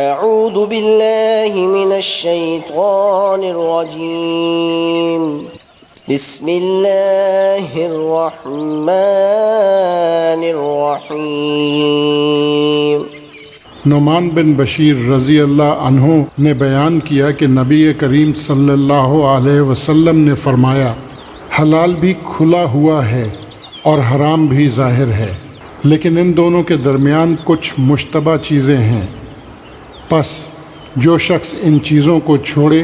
أعوذ بالله من الشيطان الرجيم بسم الله الرحمن الرحيم. نعمان بن بشیر رضی اللہ عنہ نے بیان کیا کہ نبی کریم صلی اللہ علیہ وسلم نے فرمایا، حلال بھی کھلا ہوا ہے اور حرام بھی ظاہر ہے، لیکن ان دونوں کے درمیان کچھ مشتبہ چیزیں ہیں. پس جو شخص ان چیزوں کو چھوڑے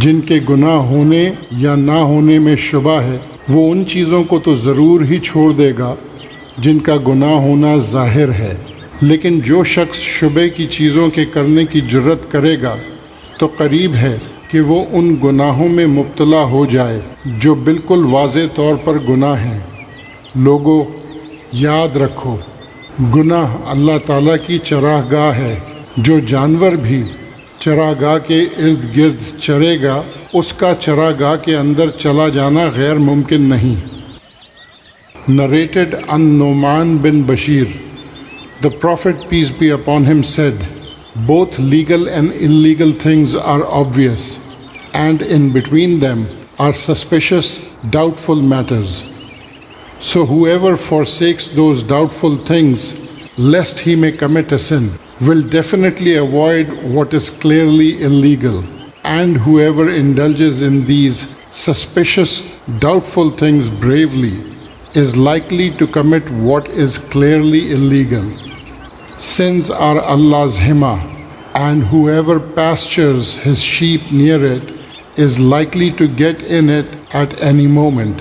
جن کے گناہ ہونے یا نہ ہونے میں شبہ ہے، وہ ان چیزوں کو تو ضرور ہی چھوڑ دے گا جن کا گناہ ہونا ظاہر ہے، لیکن جو شخص شبے کی چیزوں کے کرنے کی جرت کرے گا تو قریب ہے کہ وہ ان گناہوں میں مبتلا ہو جائے جو بالکل واضح طور پر گناہ ہیں. لوگو یاد رکھو، گناہ اللہ تعالیٰ کی چراہ گاہ ہے. جو جانور بھی چراہ گاہ کے ارد گرد چرے گا، اس کا چراہ گاہ کے اندر چلا جانا غیر ممکن نہیں. Narrated an Nu'man bin Bashir. The Prophet, peace be upon him, said, both legal and illegal things are obvious, and in between them are suspicious, doubtful matters. So whoever forsakes those doubtful things, lest he may commit a sin, will definitely avoid what is clearly illegal. And whoever indulges in these suspicious, doubtful things bravely is likely to commit what is clearly illegal. Sins are Allah's hima, and whoever pastures his sheep near it is likely to get in it at any moment.